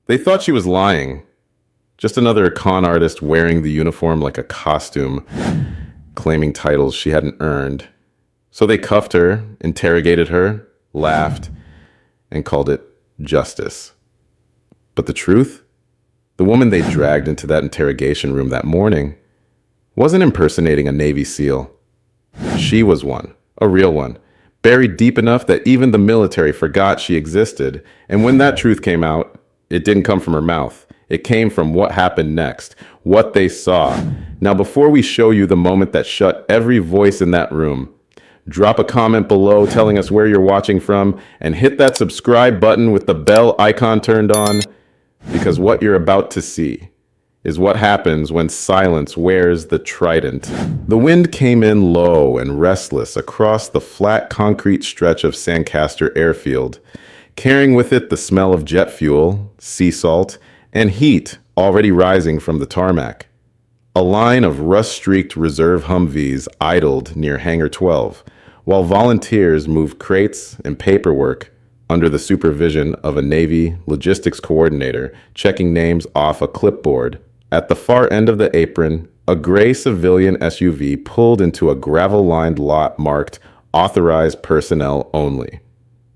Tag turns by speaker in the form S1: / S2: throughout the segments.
S1: They thought she was lying. Just another con artist wearing the uniform like a costume, claiming titles she hadn't earned. So they cuffed her, interrogated her, laughed, and called it justice. But the truth? The woman they dragged into that interrogation room that morning wasn't impersonating a Navy SEAL. She was one, a real one, buried deep enough that even the military forgot she existed. And when that truth came out, it didn't come from her mouth. It came from what happened next, what they saw. Now, before we show you the moment that shut every voice in that room, drop a comment below telling us where you're watching from and hit that subscribe button with the bell icon turned on, because what you're about to see is what happens when silence wears the trident. The wind came in low and restless across the flat concrete stretch of Sancaster Airfield, carrying with it the smell of jet fuel, sea salt, and heat already rising from the tarmac. A line of rust-streaked reserve Humvees idled near Hangar 12, while volunteers moved crates and paperwork under the supervision of a Navy logistics coordinator checking names off a clipboard. At the far end of the apron, a gray civilian SUV pulled into a gravel-lined lot marked Authorized Personnel Only.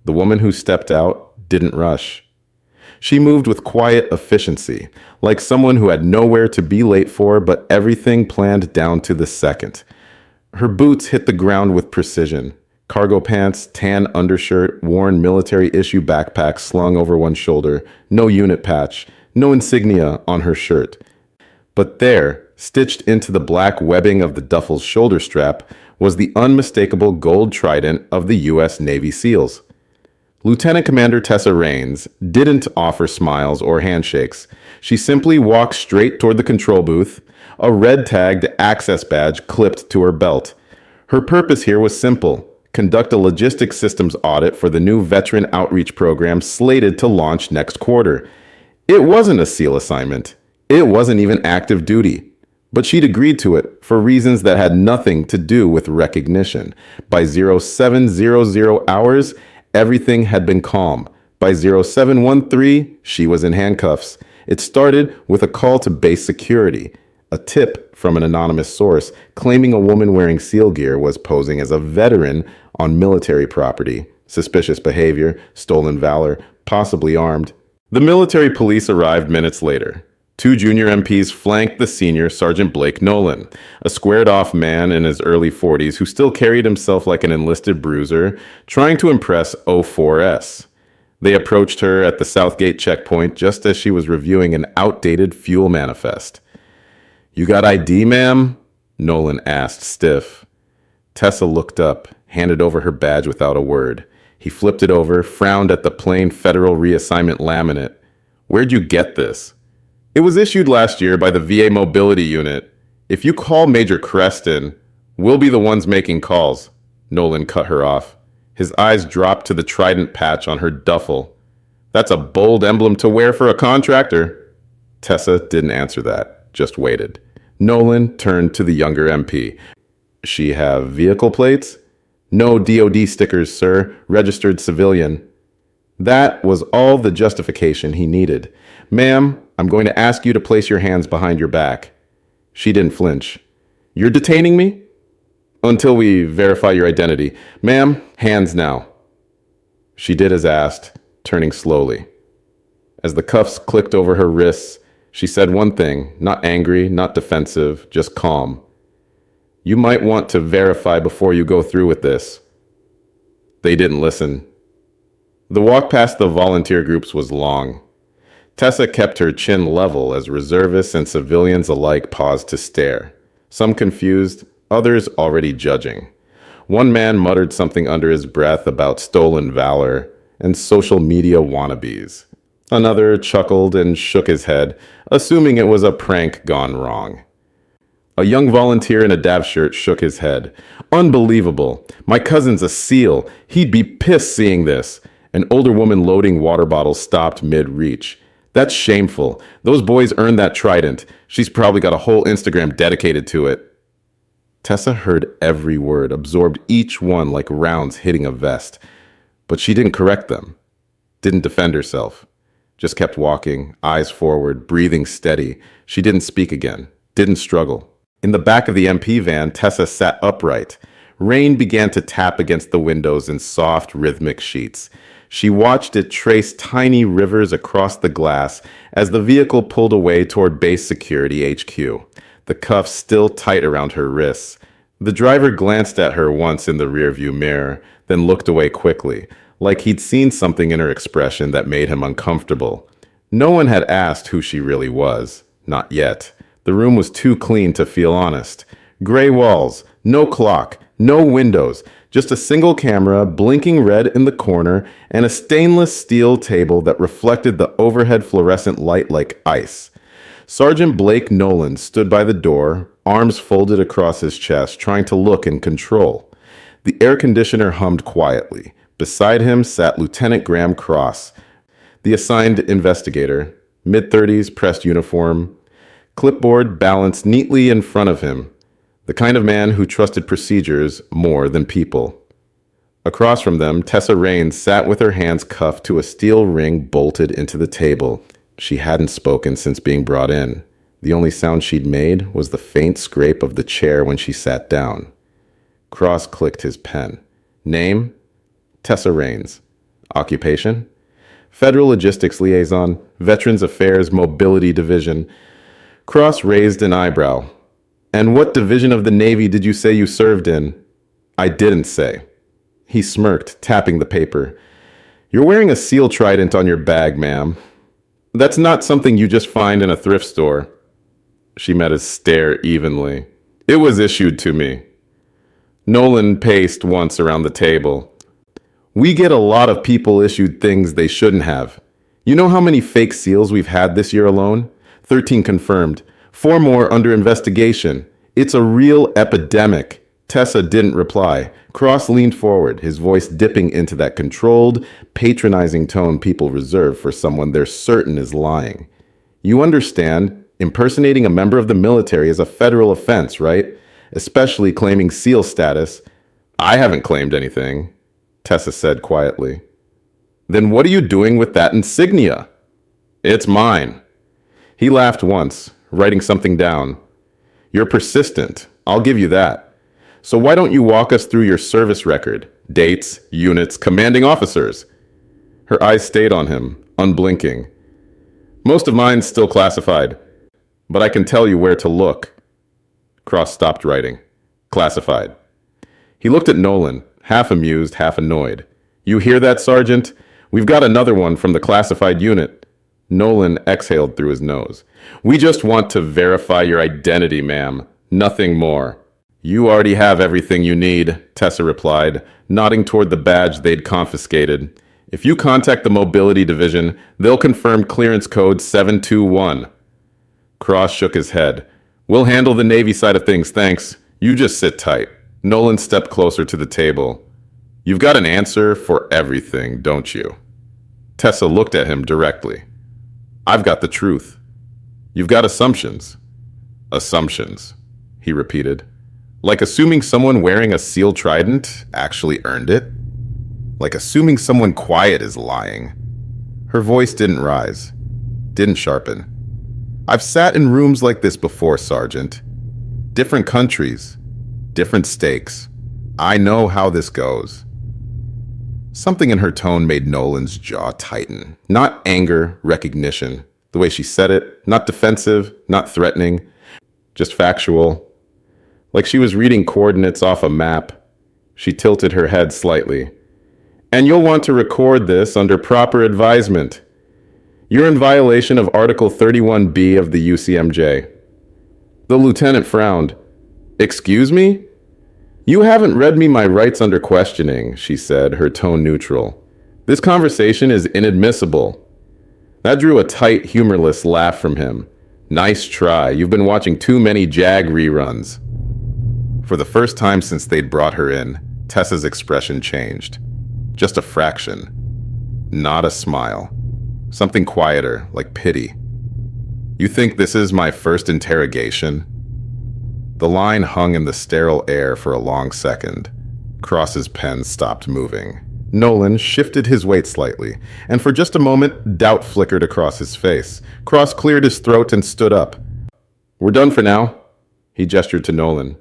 S1: The woman who stepped out didn't rush. She moved with quiet efficiency, like someone who had nowhere to be late for but everything planned down to the second. Her boots hit the ground with precision. Cargo pants, tan undershirt, worn military-issue backpack slung over one shoulder, no unit patch, no insignia on her shirt. But there, stitched into the black webbing of the duffel's shoulder strap, was the unmistakable gold trident of the U.S. Navy SEALs. Lieutenant Commander Tessa Raines didn't offer smiles or handshakes. She simply walked straight toward the control booth, a red-tagged access badge clipped to her belt. Her purpose here was simple: conduct a logistics systems audit for the new veteran outreach program slated to launch next quarter. It wasn't a SEAL assignment. It wasn't even active duty. But she'd agreed to it for reasons that had nothing to do with recognition. By 0700 hours, everything had been calm. By 0713, she was in handcuffs. It started with a call to base security, a tip from an anonymous source claiming a woman wearing SEAL gear was posing as a veteran on military property, suspicious behavior, stolen valor, possibly armed. The military police arrived minutes later. Two junior MPs flanked the senior Sergeant Blake Nolan, a squared-off man in his early 40s who still carried himself like an enlisted bruiser, trying to impress 04S. They approached her at the Southgate checkpoint just as she was reviewing an outdated fuel manifest. "You got ID, ma'am?" Nolan asked, stiff. Tessa looked up, handed over her badge without a word. He flipped it over, frowned at the plain federal reassignment laminate. "Where'd you get this?" "It was issued last year by the VA Mobility Unit. If you call Major Creston, we'll be the ones making calls." Nolan cut her off. His eyes dropped to the trident patch on her duffel. "That's a bold emblem to wear for a contractor." Tessa didn't answer that, just waited. Nolan turned to the younger MP. "She have vehicle plates?" "No DOD stickers, sir. Registered civilian." That was all the justification he needed. "Ma'am, I'm going to ask you to place your hands behind your back." She didn't flinch. "You're detaining me?" "Until we verify your identity. Ma'am, hands now." She did as asked, turning slowly. As the cuffs clicked over her wrists, she said one thing, not angry, not defensive, just calm. "You might want to verify before you go through with this." They didn't listen. The walk past the volunteer groups was long. Tessa kept her chin level as reservists and civilians alike paused to stare, some confused, others already judging. One man muttered something under his breath about stolen valor and social media wannabes. Another chuckled and shook his head, assuming it was a prank gone wrong. A young volunteer in a DAV shirt shook his head. "Unbelievable. My cousin's a SEAL. He'd be pissed seeing this." An older woman loading water bottles stopped mid-reach. "That's shameful. Those boys earned that trident. She's probably got a whole Instagram dedicated to it." Tessa heard every word, absorbed each one like rounds hitting a vest. But she didn't correct them, didn't defend herself. just kept walking, eyes forward, breathing steady. She didn't speak again, didn't struggle. In the back of the MP van, Tessa sat upright. Rain began to tap against the windows in soft, rhythmic sheets. She watched it trace tiny rivers across the glass as the vehicle pulled away toward base security HQ, the cuffs still tight around her wrists. The driver glanced at her once in the rearview mirror, then looked away quickly, like he'd seen something in her expression that made him uncomfortable. No one had asked who she really was. Not yet. The room was too clean to feel honest. Gray walls, no clock, no windows, just a single camera blinking red in the corner and a stainless steel table that reflected the overhead fluorescent light like ice. Sergeant Blake Nolan stood by the door, arms folded across his chest, trying to look and control. The air conditioner hummed quietly. Beside him sat Lieutenant Graham Cross, the assigned investigator, mid-30s, pressed uniform, clipboard balanced neatly in front of him, the kind of man who trusted procedures more than people. Across from them, Tessa Raines sat with her hands cuffed to a steel ring bolted into the table. She hadn't spoken since being brought in. The only sound she'd made was the faint scrape of the chair when she sat down. Cross clicked his pen. Name? Tessa Raines. Occupation? Federal Logistics Liaison, Veterans Affairs Mobility Division. Cross raised an eyebrow. And what division of the Navy did you say you served in? I didn't say. He smirked, tapping the paper. You're wearing a SEAL trident on your bag, ma'am. That's not something you just find in a thrift store. She met his stare evenly. It was issued to me. Nolan paced once around the table. We get a lot of people issued things they shouldn't have. You know how many fake SEALs we've had this year alone? 13 confirmed. 4 more under investigation. It's a real epidemic. Tessa didn't reply. Cross leaned forward, his voice dipping into that controlled, patronizing tone people reserve for someone they're certain is lying. You understand, impersonating a member of the military is a federal offense, right? Especially claiming SEAL status. I haven't claimed anything, Tessa said quietly. Then what are you doing with that insignia? It's mine. He laughed once, writing something down. You're persistent. I'll give you that. So why don't you walk us through your service record? Dates, units, commanding officers. Her eyes stayed on him, unblinking. Most of mine's still classified, but I can tell you where to look. Cross stopped writing. Classified. He looked at Nolan, half amused, half annoyed. You hear that, Sergeant? We've got another one from the classified unit. Nolan exhaled through his nose. We just want to verify your identity, ma'am. Nothing more. You already have everything you need, Tessa replied, nodding toward the badge they'd confiscated. If you contact the Mobility Division, they'll confirm clearance code 721. Cross shook his head. We'll handle the Navy side of things, thanks. You just sit tight. Nolan stepped closer to the table. You've got an answer for everything, don't you? Tessa looked at him directly. I've got the truth. You've got assumptions. Assumptions, he repeated. Like assuming someone wearing a SEAL trident actually earned it? Like assuming someone quiet is lying. Her voice didn't rise, didn't sharpen. I've sat in rooms like this before, Sergeant. Different countries, different stakes. I know how this goes. Something in her tone made Nolan's jaw tighten. Not anger, recognition. The way she said it, not defensive, not threatening, just factual. Like she was reading coordinates off a map. She tilted her head slightly. And you'll want to record this under proper advisement. You're in violation of Article 31B of the UCMJ. The lieutenant frowned. Excuse me? You haven't read me my rights under questioning, she said, her tone neutral. This conversation is inadmissible. That drew a tight, humorless laugh from him. Nice try. You've been watching too many JAG reruns. For the first time since they'd brought her in, Tessa's expression changed. Just a fraction. Not a smile. Something quieter, like pity. You think this is my first interrogation? The line hung in the sterile air for a long second. Cross's pen stopped moving. Nolan shifted his weight slightly, and for just a moment, doubt flickered across his face. Cross cleared his throat and stood up. "We're done for now," he gestured to Nolan.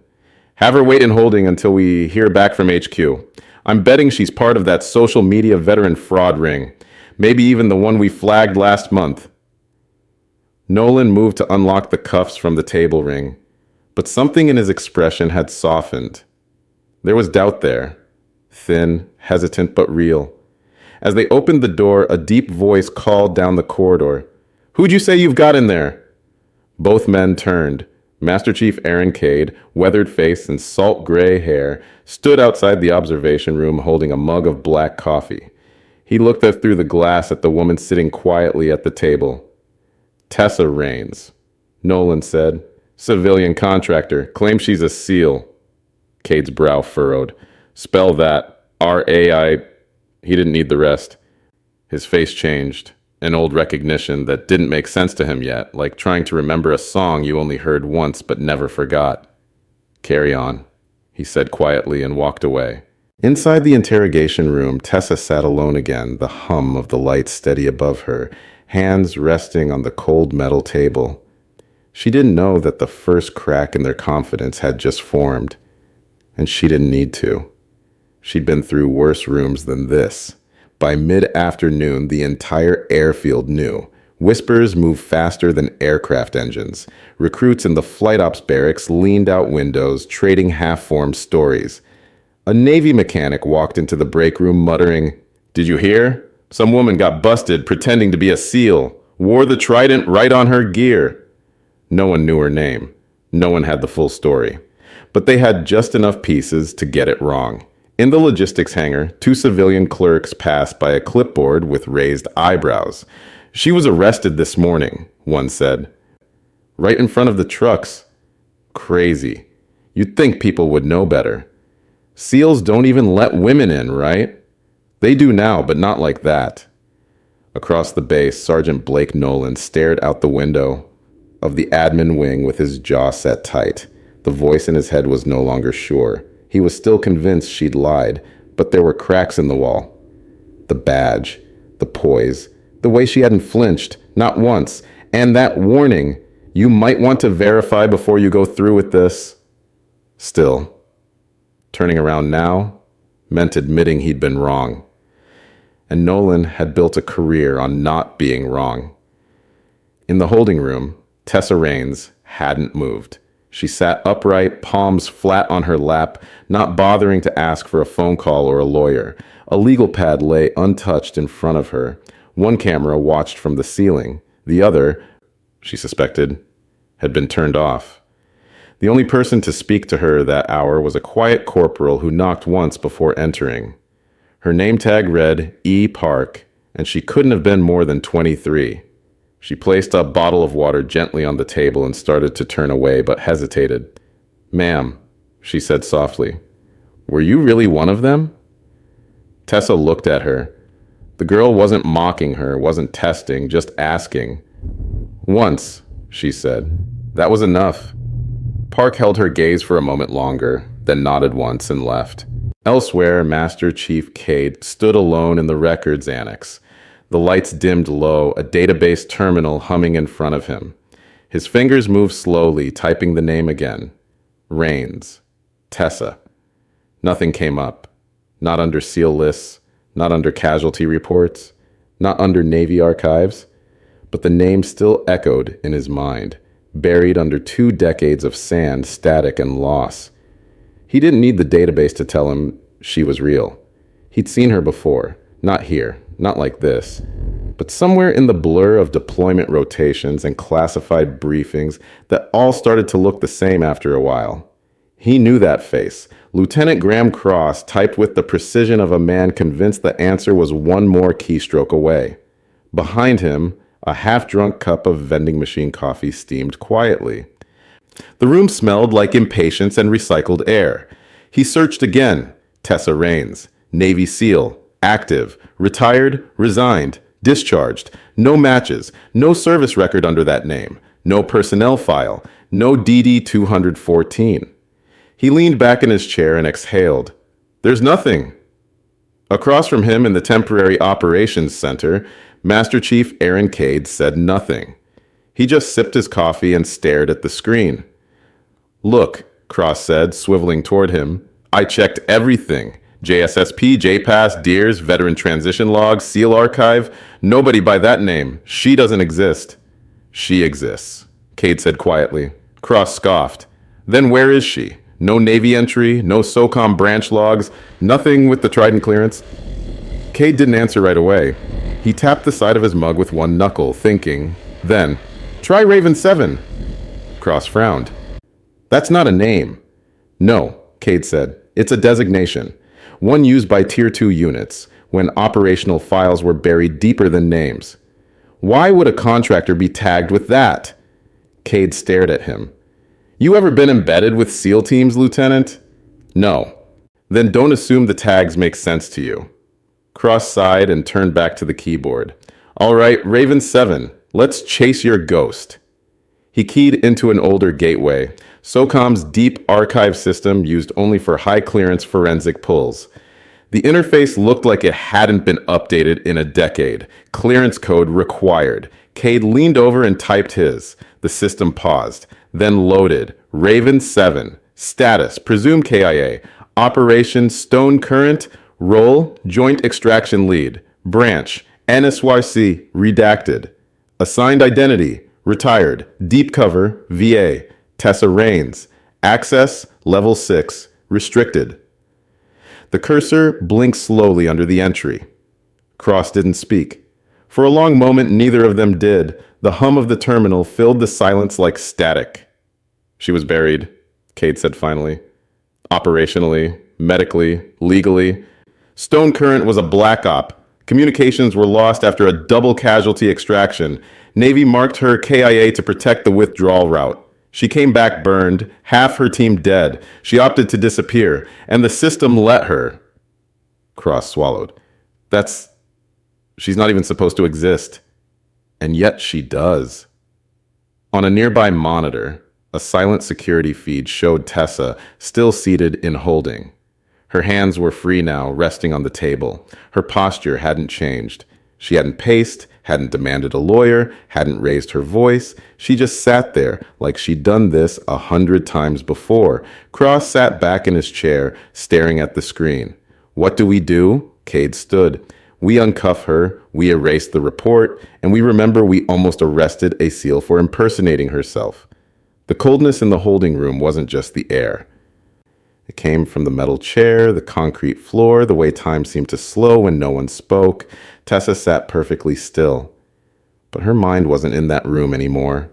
S1: "Have her wait in holding until we hear back from HQ. I'm betting she's part of that social media veteran fraud ring. Maybe even the one we flagged last month." Nolan moved to unlock the cuffs from the table ring, but something in his expression had softened. There was doubt there, thin, hesitant, but real. As they opened the door, a deep voice called down the corridor. "Who'd you say you've got in there?" Both men turned. Master Chief Aaron Cade, weathered face and salt gray hair, stood outside the observation room holding a mug of black coffee. He looked up through the glass at the woman sitting quietly at the table. "Tessa Raines," Nolan said. "Civilian contractor. Claims she's a SEAL." Cade's brow furrowed. "Spell that. R-A-I. He didn't need the rest." His face changed. An old recognition that didn't make sense to him yet, like trying to remember a song you only heard once but never forgot. "Carry on," he said quietly and walked away. Inside the interrogation room, Tessa sat alone again, the hum of the lights steady above her, hands resting on the cold metal table. She didn't know that the first crack in their confidence had just formed, and she didn't need to. She'd been through worse rooms than this. By mid-afternoon, the entire airfield knew. Whispers moved faster than aircraft engines. Recruits in the flight ops barracks leaned out windows, trading half-formed stories. A Navy mechanic walked into the break room muttering, "Did you hear? Some woman got busted pretending to be a SEAL. Wore the trident right on her gear." No one knew her name. No one had the full story. But they had just enough pieces to get it wrong. In the logistics hangar, two civilian clerks passed by a clipboard with raised eyebrows. "She was arrested this morning," one said. "Right in front of the trucks. Crazy. You'd think people would know better. SEALs don't even let women in, right? They do now, but not like that." Across the base, Sergeant Blake Nolan stared out the window of the admin wing with his jaw set tight. The voice in his head was no longer sure. He was still convinced she'd lied, but there were cracks in the wall. The badge, the poise, the way she hadn't flinched, not once, and that warning, "You might want to verify before you go through with this." Still, turning around now meant admitting he'd been wrong. And Nolan had built a career on not being wrong. In the holding room, Tessa Raines hadn't moved. She sat upright, palms flat on her lap, not bothering to ask for a phone call or a lawyer. A legal pad lay untouched in front of her. One camera watched from the ceiling. The other, she suspected, had been turned off. The only person to speak to her that hour was a quiet corporal who knocked once before entering. Her name tag read E. Park, and she couldn't have been more than 23. She placed a bottle of water gently on the table and started to turn away, but hesitated. "Ma'am," she said softly, "were you really one of them?" Tessa looked at her. The girl wasn't mocking her, wasn't testing, just asking. "Once," she said. "That was enough." Park held her gaze for a moment longer, then nodded once and left. Elsewhere, Master Chief Cade stood alone in the records annex. The lights dimmed low, a database terminal humming in front of him. His fingers moved slowly, typing the name again. Raines. Tessa. Nothing came up. Not under SEAL lists, not under casualty reports, not under Navy archives. But the name still echoed in his mind, buried under 2 decades of sand, static, and loss. He didn't need the database to tell him she was real. He'd seen her before, not here. Not like this, but somewhere in the blur of deployment rotations and classified briefings that all started to look the same after a while. He knew that face. Lieutenant Graham Cross typed with the precision of a man convinced the answer was one more keystroke away. Behind him, a half-drunk cup of vending machine coffee steamed quietly. The room smelled like impatience and recycled air. He searched again. Tessa Raines, Navy SEAL. Active, retired, resigned, discharged, no matches, no service record under that name, no personnel file, no DD 214. He leaned back in his chair and exhaled. "There's nothing." Across from him in the temporary operations center, Master Chief Aaron Cade said nothing. He just sipped his coffee and stared at the screen. Look, Cross said, swiveling toward him. I checked everything. JSSP, JPass, DEERS, Veteran Transition Log, SEAL Archive. Nobody by that name. She doesn't exist. She exists, Cade said quietly. Cross scoffed. Then where is she? No Navy entry, no SOCOM branch logs, nothing with the Trident clearance. Cade didn't answer right away. He tapped the side of his mug with one knuckle, thinking. Then, try Raven 7. Cross frowned. That's not a name. No, Cade said. It's a designation. One used by Tier 2 units, when operational files were buried deeper than names. Why would a contractor be tagged with that? Cade stared at him. You ever been embedded with SEAL teams, Lieutenant? No. Then don't assume the tags make sense to you. Cross sighed and turned back to the keyboard. All right, Raven 7, let's chase your ghost. He keyed into an older gateway, SOCOM's deep archive system used only for high-clearance forensic pulls. The interface looked like it hadn't been updated in a decade. Clearance code required. Cade leaned over and typed his. The system paused, then loaded. Raven 7. Status, presumed KIA. Operation Stone Current. Role, Joint Extraction Lead. Branch, NSYC, redacted. Assigned identity, retired. Deep cover, VA. Tessa Raines. Access, level 6. Restricted. The cursor blinked slowly under the entry. Cross didn't speak. For a long moment, neither of them did. The hum of the terminal filled the silence like static. She was buried, Cade said finally. Operationally, medically, legally. Stone Current was a black op. Communications were lost after a double casualty extraction. Navy marked her KIA to protect the withdrawal route. She came back burned, half her team dead. She opted to disappear, and the system let her. Cross swallowed. She's not even supposed to exist. And yet she does. On a nearby monitor, a silent security feed showed Tessa still seated in holding. Her hands were free now, resting on the table. Her posture hadn't changed. She hadn't paced, hadn't demanded a lawyer, hadn't raised her voice. She just sat there like she'd done this 100 times before. Cross sat back in his chair, staring at the screen. What do we do? Cade stood. We uncuff her, we erase the report, and we remember we almost arrested a SEAL for impersonating herself. The coldness in the holding room wasn't just the air. It came from the metal chair, the concrete floor, the way time seemed to slow when no one spoke. Tessa sat perfectly still. But her mind wasn't in that room anymore.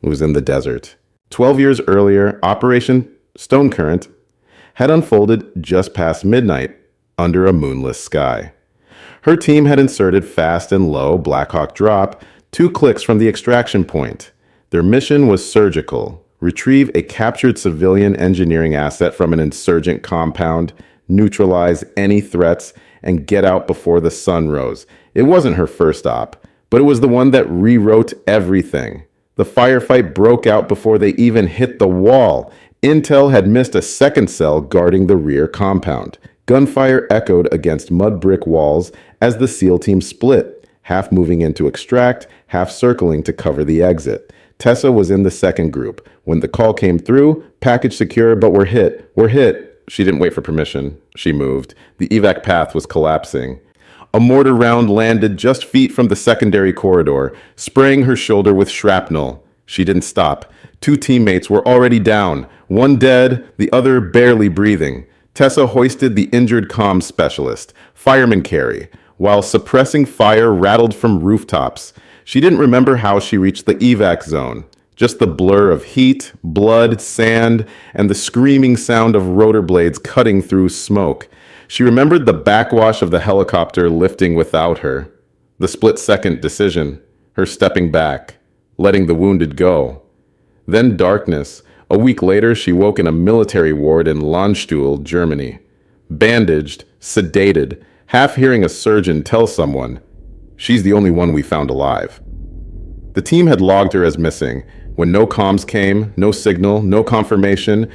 S1: It was in the desert. 12 years earlier, Operation Stone Current had unfolded just past midnight under a moonless sky. Her team had inserted fast and low Black Hawk drop 2 clicks from the extraction point. Their mission was surgical. Retrieve a captured civilian engineering asset from an insurgent compound, neutralize any threats, and get out before the sun rose. It wasn't her first op, but it was the one that rewrote everything. The firefight broke out before they even hit the wall. Intel had missed a second cell guarding the rear compound. Gunfire echoed against mud brick walls as the SEAL team split, half moving in to extract, half circling to cover the exit. Tessa was in the second group. When the call came through, package secure, but we're hit. She didn't wait for permission. She moved. The evac path was collapsing. A mortar round landed just feet from the secondary corridor, spraying her shoulder with shrapnel. She didn't stop. 2 teammates were already down, one dead, the other barely breathing. Tessa hoisted the injured comms specialist, fireman carry, while suppressing fire rattled from rooftops. She didn't remember how she reached the evac zone. Just the blur of heat, blood, sand, and the screaming sound of rotor blades cutting through smoke. She remembered the backwash of the helicopter lifting without her. The split-second decision, her stepping back, letting the wounded go. Then darkness. A week later, she woke in a military ward in Landstuhl, Germany. Bandaged, sedated, half hearing a surgeon tell someone, "She's the only one we found alive." The team had logged her as missing. When no comms came, no signal, no confirmation,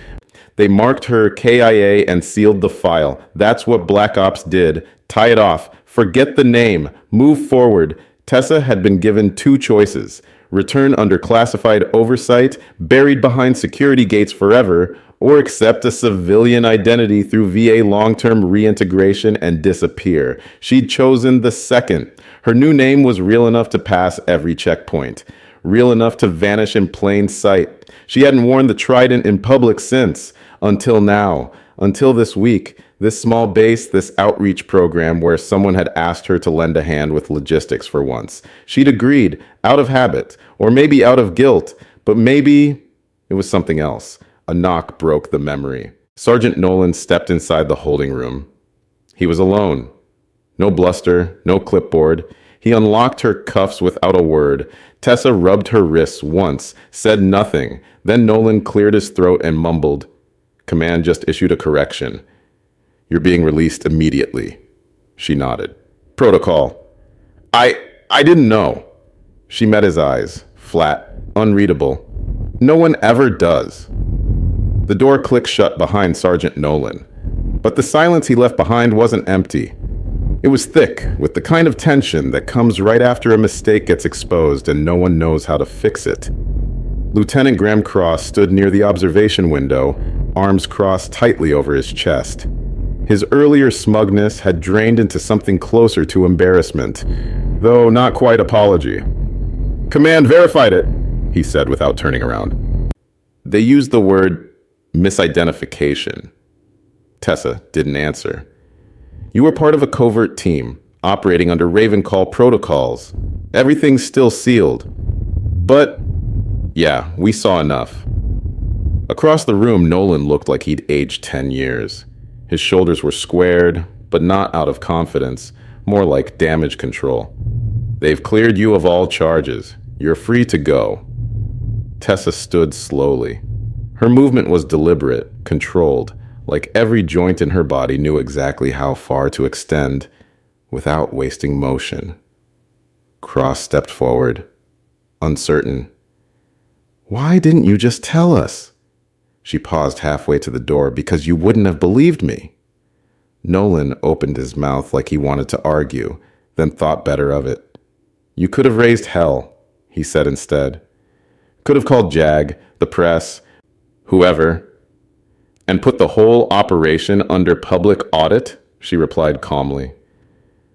S1: They marked her KIA and sealed the file. That's what Black Ops did. Tie it off. Forget the name. Move forward. Tessa had been given two choices: return under classified oversight, buried behind security gates forever, or accept a civilian identity through VA long-term reintegration and disappear. She'd chosen the second. Her new name was real enough to pass every checkpoint, real enough to vanish in plain sight. She hadn't worn the trident in public since, until now, until this week. This small base, this outreach program where someone had asked her to lend a hand with logistics for once. She'd agreed, out of habit, or maybe out of guilt, but maybe it was something else. A knock broke the memory. Sergeant Nolan stepped inside the holding room. He was alone. No bluster, no clipboard. He unlocked her cuffs without a word. Tessa rubbed her wrists once, said nothing. Then Nolan cleared his throat and mumbled, "Command just issued a correction. You're being released immediately." She nodded. "Protocol." I didn't know." She met his eyes, flat, unreadable. No one ever does. The door clicked shut behind Sergeant Nolan. But the silence he left behind wasn't empty. It was thick, with the kind of tension that comes right after a mistake gets exposed and no one knows how to fix it. Lieutenant Graham Cross stood near the observation window, arms crossed tightly over his chest. His earlier smugness had drained into something closer to embarrassment, though not quite apology. "Command verified it," he said without turning around. They used the word misidentification. Tessa didn't answer. "You were part of a covert team, operating under Ravencall protocols. Everything's still sealed. But, yeah, we saw enough." Across the room, Nolan looked like he'd aged 10 years. His shoulders were squared, but not out of confidence, more like damage control. "They've cleared you of all charges. You're free to go." Tessa stood slowly. Her movement was deliberate, controlled, like every joint in her body knew exactly how far to extend without wasting motion. Cross stepped forward, uncertain. "Why didn't you just tell us?" She paused halfway to the door. "Because you wouldn't have believed me." Nolan opened his mouth like he wanted to argue, then thought better of it. "You could have raised hell," he said instead. "Could have called JAG, the press, whoever, and put the whole operation under public audit," she replied calmly.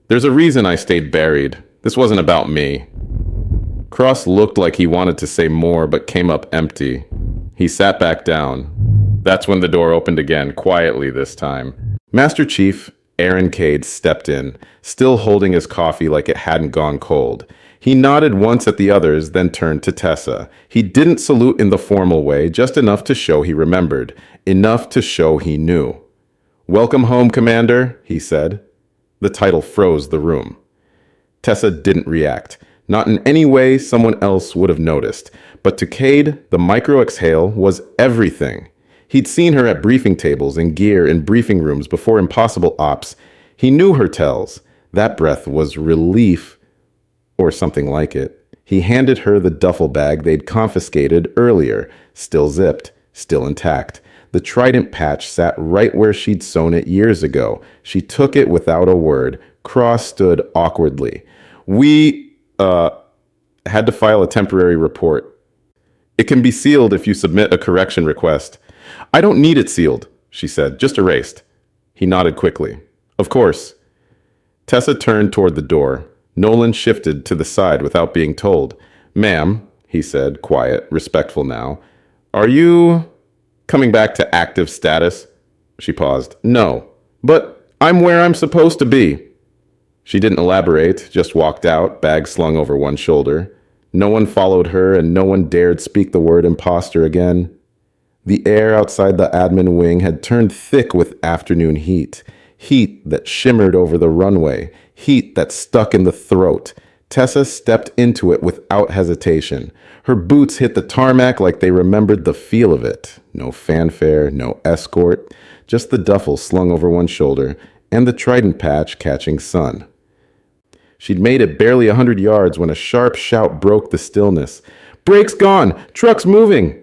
S1: "There's a reason I stayed buried. This wasn't about me." Cross looked like he wanted to say more, but came up empty. He sat back down. That's when the door opened again, quietly this time. Master Chief Aaron Cade stepped in, still holding his coffee like it hadn't gone cold. He nodded once at the others, then turned to Tessa. He didn't salute in the formal way, just enough to show he remembered, enough to show he knew. "Welcome home, Commander," he said. The title froze the room. Tessa didn't react. Not in any way someone else would have noticed. But to Cade, the micro-exhale was everything. He'd seen her at briefing tables, in gear, in briefing rooms before impossible ops. He knew her tells. That breath was relief, or something like it. He handed her the duffel bag they'd confiscated earlier, still zipped, still intact. The trident patch sat right where she'd sewn it years ago. She took it without a word. Cross stood awkwardly. "We, had to file a temporary report. It can be sealed if you submit a correction request." "I don't need it sealed," she said, "just erased." He nodded quickly. "Of course." Tessa turned toward the door. Nolan shifted to the side without being told. "Ma'am," he said, quiet, respectful now, "are you coming back to active status?" She paused. "No, but I'm where I'm supposed to be." She didn't elaborate, just walked out, bag slung over one shoulder. No one followed her, and no one dared speak the word imposter again. The air outside the admin wing had turned thick with afternoon heat. Heat that shimmered over the runway. Heat that stuck in the throat. Tessa stepped into it without hesitation. Her boots hit the tarmac like they remembered the feel of it. No fanfare, no escort, just the duffel slung over one shoulder and the trident patch catching sun. She'd made it barely 100 yards when a sharp shout broke the stillness. "Brakes gone! Truck's moving!"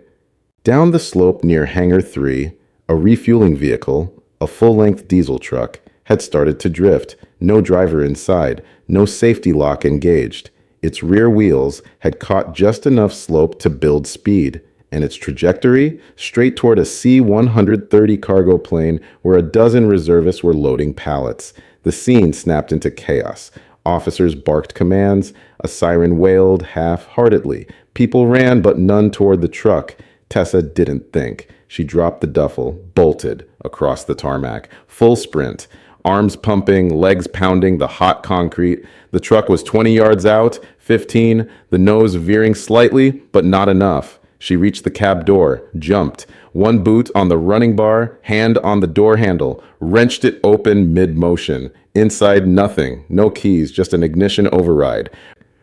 S1: Down the slope near Hangar 3, A refueling vehicle, a full-length diesel truck, had started to drift, no driver inside, no safety lock engaged. Its rear wheels had caught just enough slope to build speed, and its trajectory straight toward a C-130 cargo plane where a dozen reservists were loading pallets. The scene snapped into chaos. Officers barked commands, a siren wailed half-heartedly. People ran, but none toward the truck. Tessa didn't think. She dropped the duffel, bolted across the tarmac, full sprint, arms pumping, legs pounding the hot concrete. The truck was 20 yards out, 15, the nose veering slightly, but not enough. She reached the cab door, jumped, one boot on the running bar, hand on the door handle, wrenched it open mid-motion. Inside, nothing, no keys, just an ignition override.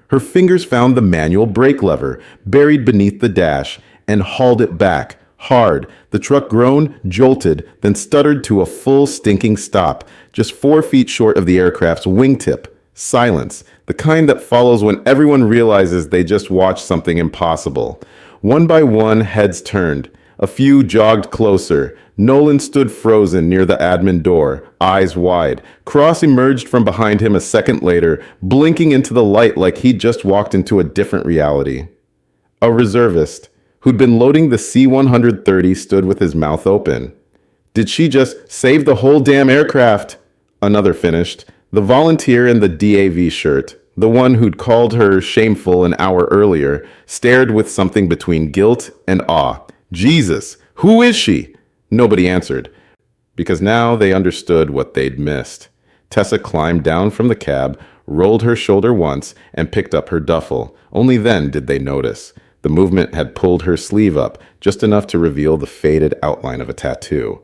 S1: Her fingers found the manual brake lever, buried beneath the dash, and hauled it back, hard. The truck groaned, jolted, then stuttered to a full stinking stop, just 4 feet short of the aircraft's wingtip. Silence, the kind that follows when everyone realizes they just watched something impossible. One by one, heads turned. A few jogged closer. Nolan stood frozen near the admin door, eyes wide. Cross emerged from behind him a second later, blinking into the light like he'd just walked into a different reality. A reservist, who'd been loading the C-130, stood with his mouth open. Did she just save the whole damn aircraft? Another finished. The volunteer in the DAV shirt, the one who'd called her shameful an hour earlier, stared with something between guilt and awe. Jesus, who is she? Nobody answered, because now they understood what they'd missed. Tessa climbed down from the cab, rolled her shoulder once, and picked up her duffel. Only then did they notice. The movement had pulled her sleeve up, just enough to reveal the faded outline of a tattoo.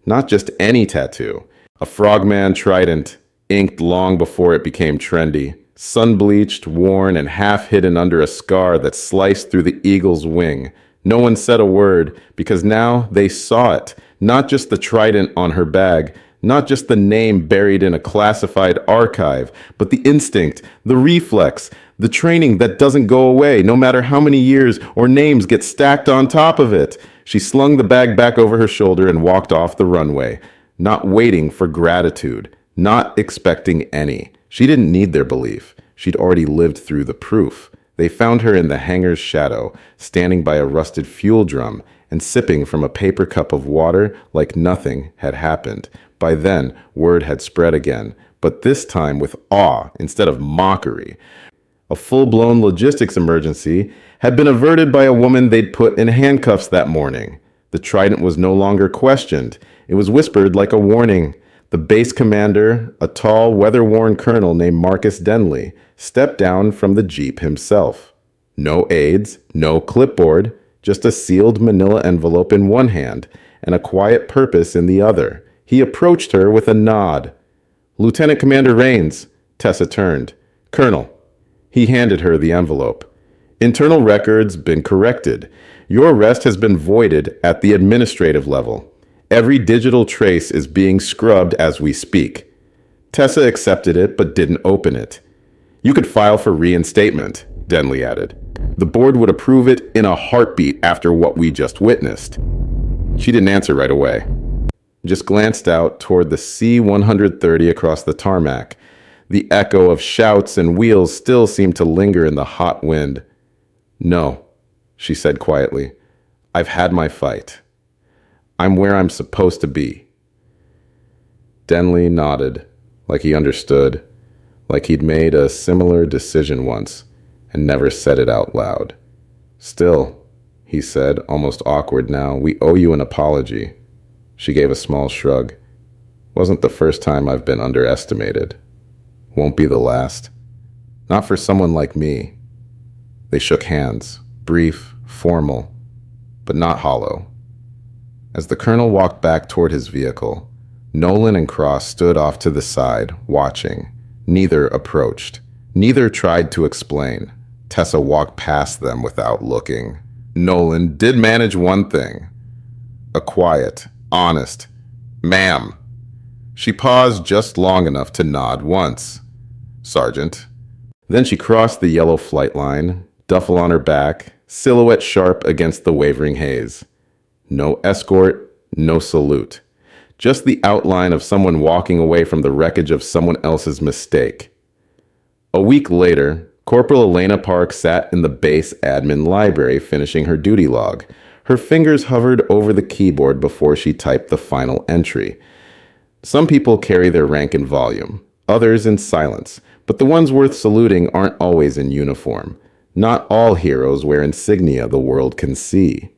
S1: Not just any tattoo. A frogman trident, inked long before it became trendy. Sun-bleached, worn, and half-hidden under a scar that sliced through the eagle's wing. No one said a word, because now they saw it. Not just the trident on her bag, not just the name buried in a classified archive, but the instinct, the reflex, the training that doesn't go away, no matter how many years or names get stacked on top of it. She slung the bag back over her shoulder and walked off the runway, not waiting for gratitude, not expecting any. She didn't need their belief. She'd already lived through the proof. They found her in the hangar's shadow, standing by a rusted fuel drum and sipping from a paper cup of water like nothing had happened. By then, word had spread again, but this time with awe instead of mockery. A full-blown logistics emergency had been averted by a woman they'd put in handcuffs that morning. The trident was no longer questioned. It was whispered like a warning. The base commander, a tall, weather-worn colonel named Marcus Denley, stepped down from the jeep himself. No aides, no clipboard, just a sealed manila envelope in one hand and a quiet purpose in the other. He approached her with a nod. "Lieutenant Commander Rains." Tessa turned. "Colonel." He handed her the envelope. "Internal records been corrected. Your arrest has been voided at the administrative level. Every digital trace is being scrubbed as we speak." Tessa accepted it but didn't open it. "You could file for reinstatement," Denley added. "The board would approve it in a heartbeat after what we just witnessed." She didn't answer right away. Just glanced out toward the C-130 across the tarmac. The echo of shouts and wheels still seemed to linger in the hot wind. "No," she said quietly. "I've had my fight. I'm where I'm supposed to be." Denley nodded, like he understood, like he'd made a similar decision once and never said it out loud. "Still," he said, almost awkward now, "we owe you an apology." She gave a small shrug. "Wasn't the first time I've been underestimated. Won't be the last. Not for someone like me." They shook hands, brief, formal, but not hollow. As the colonel walked back toward his vehicle, Nolan and Cross stood off to the side, watching. Neither approached. Neither tried to explain. Tessa walked past them without looking. Nolan did manage one thing. A quiet, honest, "Ma'am." She paused just long enough to nod once. "Sergeant." Then she crossed the yellow flight line, duffel on her back, silhouette sharp against the wavering haze. No escort, No salute. Just the outline of someone walking away from the wreckage of someone else's mistake. A week later, Corporal Elena Park sat in the base admin library finishing her duty log. Her fingers hovered over the keyboard before she typed the final entry. Some people carry their rank in volume, others in silence, but the ones worth saluting aren't always in uniform. Not all heroes wear insignia the world can see.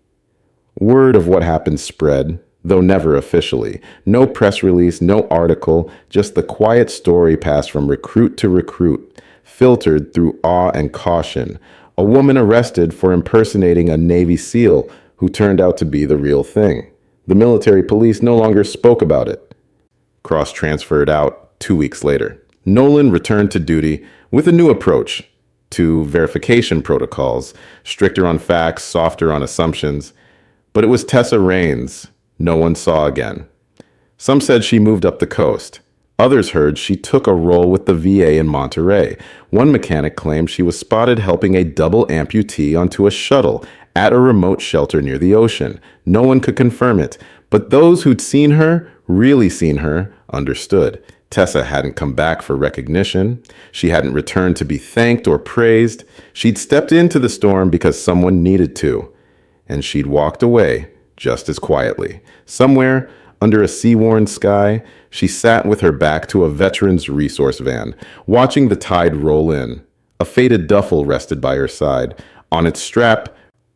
S1: Word of what happened spread, though never officially. No press release, no article, just the quiet story passed from recruit to recruit, filtered through awe and caution. A woman arrested for impersonating a Navy SEAL who turned out to be the real thing. The military police no longer spoke about it. Cross-transferred out 2 weeks later. Nolan returned to duty with a new approach to verification protocols, stricter on facts, softer on assumptions. But it was Tessa Raines no one saw again. Some said she moved up the coast. Others heard she took a role with the VA in Monterey. One mechanic claimed she was spotted helping a double amputee onto a shuttle at a remote shelter near the ocean. No one could confirm it, but those who'd seen her, really seen her, understood. Tessa hadn't come back for recognition. She hadn't returned to be thanked or praised. She'd stepped into the storm because someone needed to. And she'd walked away just as quietly. Somewhere under a sea-worn sky, she sat with her back to a veteran's resource van, watching the tide roll in. A faded duffel rested by her side. On its strap,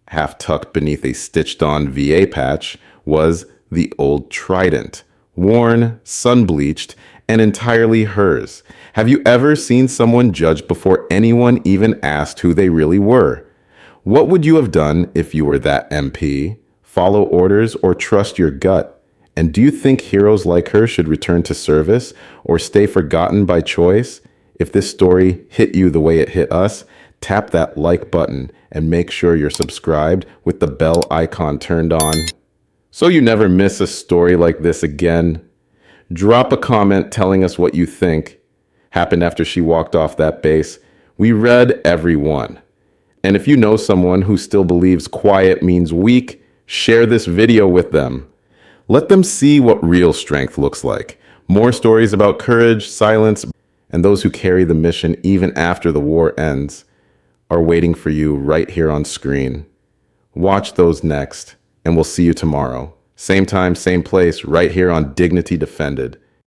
S1: half tucked beneath a stitched-on VA patch, was the old trident, worn, sun-bleached, and entirely hers. Have you ever seen someone judged before anyone even asked who they really were? What would you have done if you were that MP? Follow orders or trust your gut? And do you think heroes like her should return to service or stay forgotten by choice? If this story hit you the way it hit us, tap that like button and make sure you're subscribed with the bell icon turned on so you never miss a story like this again. Drop a comment telling us what you think happened after she walked off that base. We read every one. And if you know someone who still believes quiet means weak, share this video with them. Let them see what real strength looks like. More stories about courage, silence, and those who carry the mission even after the war ends are waiting for you right here on screen. Watch those next, and we'll see you tomorrow. Same time, same place, right here on Dignity Defended.